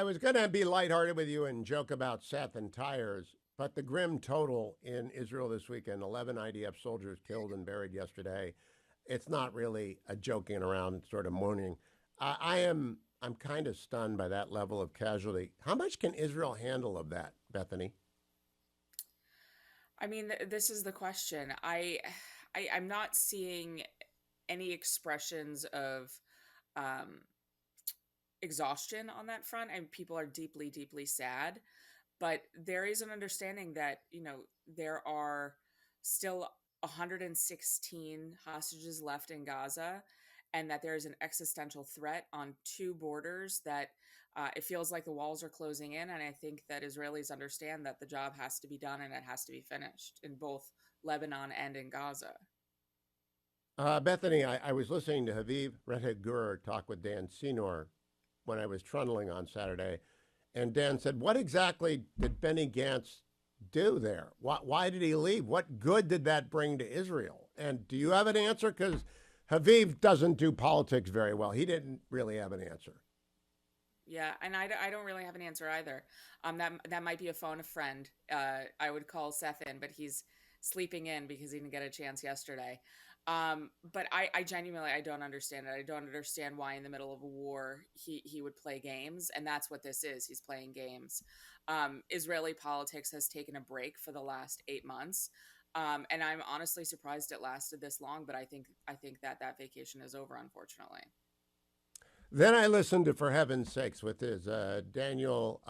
I was going to be lighthearted with you and joke about Seth and tires, but the grim total in Israel this weekend 11 IDF soldiers killed and buried yesterday. It's not really a joking around sort of mourning. I'm kind of stunned by that level of casualty. How much can Israel handle of that, Bethany? I mean, this is the question. I'm not seeing any expressions of um, exhaustion on that front, and people are deeply, deeply sad. But there is an understanding that there are still 116 hostages left in Gaza, and that there is an existential threat on two borders that it feels like the walls are closing in. And I think that Israelis understand that the job has to be done and it has to be finished in both Lebanon and in Gaza. Bethany, I was listening to Haviv Redhead Gur talk with Dan Senor when I was trundling on Saturday, and Dan said, "What exactly did Benny Gantz do there? Why did he leave? What good did that bring to Israel?" And do you have an answer? Because Haviv doesn't do politics very well. He didn't really have an answer. Yeah, and I don't really have an answer either. That might be a phone a friend. I would call Seth in, but he's sleeping in because he didn't get a chance yesterday. But I genuinely I don't understand it. I don't understand why in the middle of a war he would play games, and that's what this is. He's playing games. Israeli politics has taken a break for the last 8 months. And I'm honestly surprised it lasted this long, but I think that vacation is over, unfortunately. Then I listened to For Heaven's Sakes with his Daniel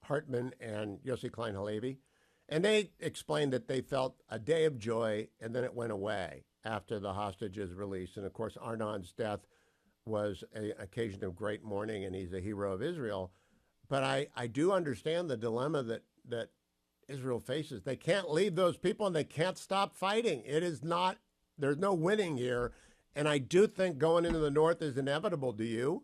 Hartman and Yossi Klein Halevi, and they explained that they felt a day of joy and then it went away after the hostages released. And of course, Arnon's death was an occasion of great mourning, and he's a hero of Israel. But I do understand the dilemma that Israel faces. They can't leave those people and they can't stop fighting. It is not, there's no winning here. And I do think going into the north is inevitable. Do you?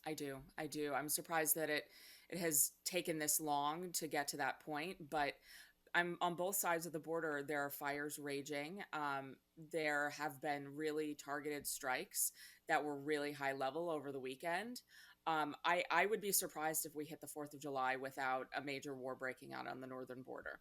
I do. I do. I'm surprised that it has taken this long to get to that point, but I'm on both sides of the border. There are fires raging. There have been really targeted strikes that were really high level over the weekend. I would be surprised if we hit the 4th of July without a major war breaking out on the northern border.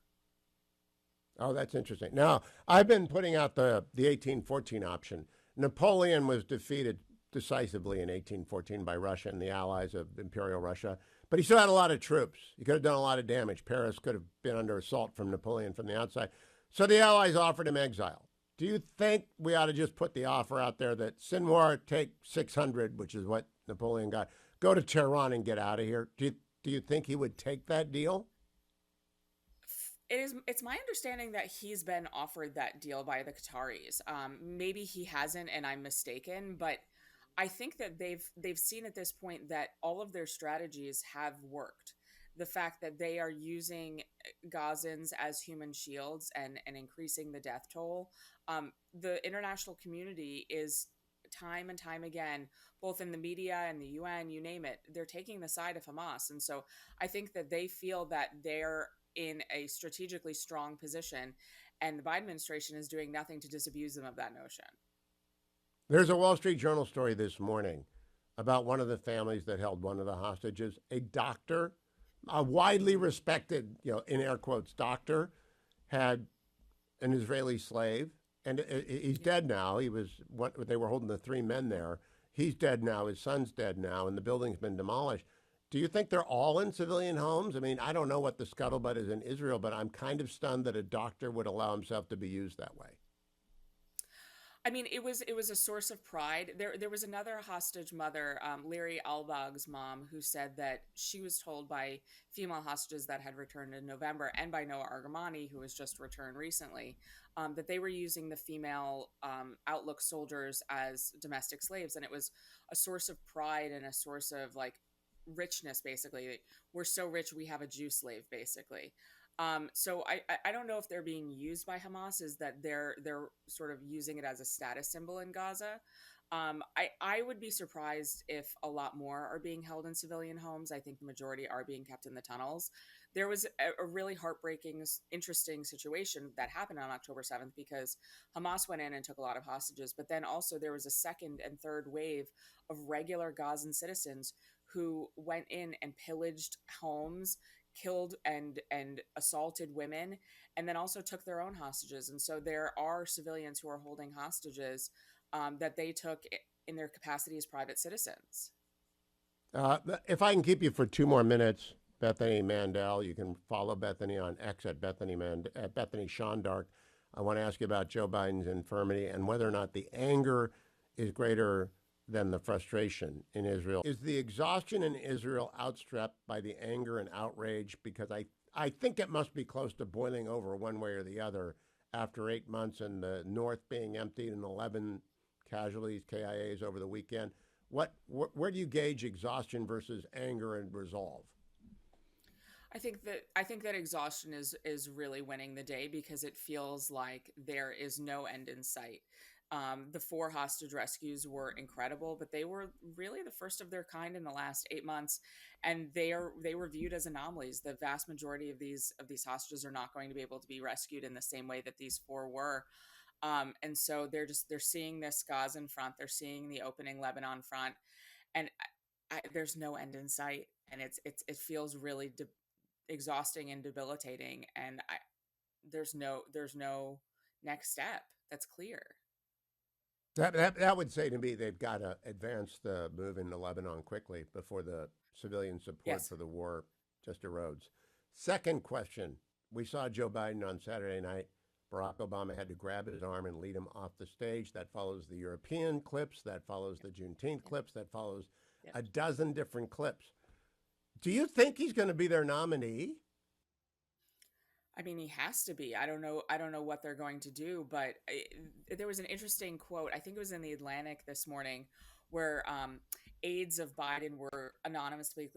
Oh, that's interesting. Now, I've been putting out the 1814 option. Napoleon was defeated decisively in 1814 by Russia and the allies of Imperial Russia, but he still had a lot of troops. He could have done a lot of damage. Paris could have been under assault from Napoleon from the outside. So the allies offered him exile. Do you think we ought to just put the offer out there that Sinwar take 600, which is what Napoleon got, go to Tehran and get out of here? Do you think he would take that deal? It's my understanding that he's been offered that deal by the Qataris. Maybe he hasn't, and I'm mistaken, but I think that they've seen at this point that all of their strategies have worked. The fact that they are using Gazans as human shields and increasing the death toll. The international community is time and time again, both in the media and the UN, you name it, they're taking the side of Hamas. And so I think that they feel that they're in a strategically strong position, and the Biden administration is doing nothing to disabuse them of that notion. There's a Wall Street Journal story this morning about one of the families that held one of the hostages, a doctor, a widely respected, in air quotes, doctor, had an Israeli slave, and he's Yeah. dead now. They were holding the three men there. He's dead now. His son's dead now, and the building's been demolished. Do you think they're all in civilian homes? I mean, I don't know what the scuttlebutt is in Israel, but I'm kind of stunned that a doctor would allow himself to be used that way. I mean, it was a source of pride. There was another hostage mother, Leary Albag's mom, who said that she was told by female hostages that had returned in November and by Noah Argamani, who was just returned recently, that they were using the female Outlook soldiers as domestic slaves, and it was a source of pride and a source of like richness. Basically, we're so rich we have a Jew slave, basically. So I don't know if they're being used by Hamas, is that they're sort of using it as a status symbol in Gaza. I would be surprised if a lot more are being held in civilian homes. I think the majority are being kept in the tunnels. There was a really heartbreaking, interesting situation that happened on October 7th because Hamas went in and took a lot of hostages, but then also there was a second and third wave of regular Gazan citizens who went in and pillaged homes, killed and assaulted women, and then also took their own hostages. And so there are civilians who are holding hostages that they took in their capacity as private citizens. If I can keep you for 2 more minutes, Bethany Mandel, you can follow Bethany on X at at Bethany Shondark. I want to ask you about Joe Biden's infirmity and whether or not the anger is greater than the frustration in Israel. Is the exhaustion in Israel outstripped by the anger and outrage? Because I think it must be close to boiling over one way or the other after 8 months and the North being emptied and 11 casualties, KIAs over the weekend. Where do you gauge exhaustion versus anger and resolve? I think that exhaustion is really winning the day because it feels like there is no end in sight. The four hostage rescues were incredible, but they were really the first of their kind in the last 8 months, and they were viewed as anomalies. The vast majority of these hostages are not going to be able to be rescued in the same way that these four were. And so they're seeing this Gazan front, they're seeing the opening Lebanon front, and there's no end in sight, and it feels really exhausting and debilitating, and there's no next step that's clear. That would say to me they've got to advance the move into Lebanon quickly before the civilian support Yes. for the war just erodes. Second question. We saw Joe Biden on Saturday night. Barack Obama had to grab his arm and lead him off the stage. That follows the European clips. That follows the Juneteenth Yep. clips. That follows Yep. a dozen different clips. Do you think he's going to be their nominee? I mean, he has to be. I don't know what they're going to do, but there was an interesting quote. I think it was in the Atlantic this morning, where aides of Biden were anonymously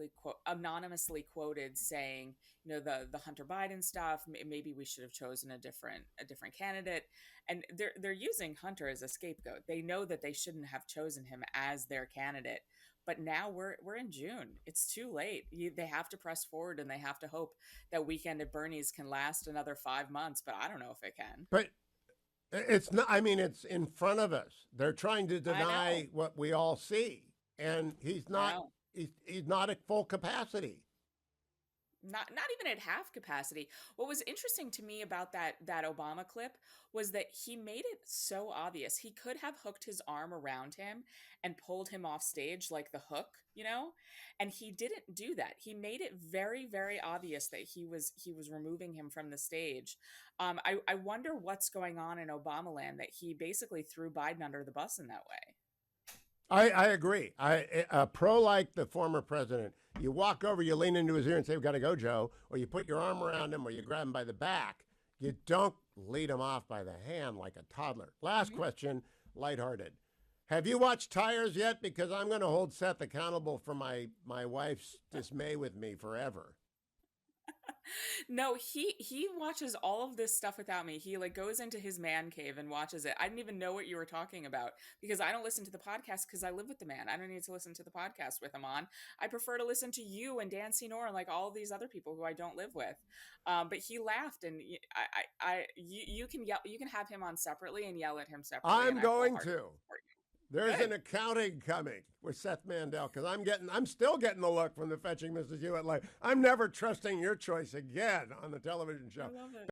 quoted saying, the Hunter Biden stuff. Maybe we should have chosen a different candidate, and they're using Hunter as a scapegoat. They know that they shouldn't have chosen him as their candidate. But now we're in June. It's too late. They have to press forward, and they have to hope that Weekend at Bernie's can last another 5 months. But I don't know if it can. But it's not, I mean, it's in front of us. They're trying to I know. deny what we all see. And I know. he's not at full capacity. Not even at half capacity. What was interesting to me about that Obama clip was that he made it so obvious. He could have hooked his arm around him and pulled him off stage like the hook, and he didn't do that. He made it very, very obvious that he was removing him from the stage. I wonder what's going on in Obama land that he basically threw Biden under the bus in that way. I agree. A pro like the former president, you walk over, you lean into his ear and say, "We've got to go, Joe," or you put your arm around him, or you grab him by the back. You don't lead him off by the hand like a toddler. Last Mhm. question, lighthearted. Have you watched Tires yet? Because I'm going to hold Seth accountable for my wife's dismay with me forever. No, he watches all of this stuff without me. He like goes into his man cave and watches it. I didn't even know what you were talking about because I don't listen to the podcast because I live with the man. I don't need to listen to the podcast with him on. I prefer to listen to you and Dan Senor and like all of these other people who I don't live with. But he laughed, and you can yell, you can have him on separately and yell at him separately, and I'm I going wholeheartedly to. support you. There's an Good. accounting coming with Seth Mandel because I'm still getting the look from the fetching Mrs. Hewitt. Like I'm never trusting your choice again on the television I show. love it.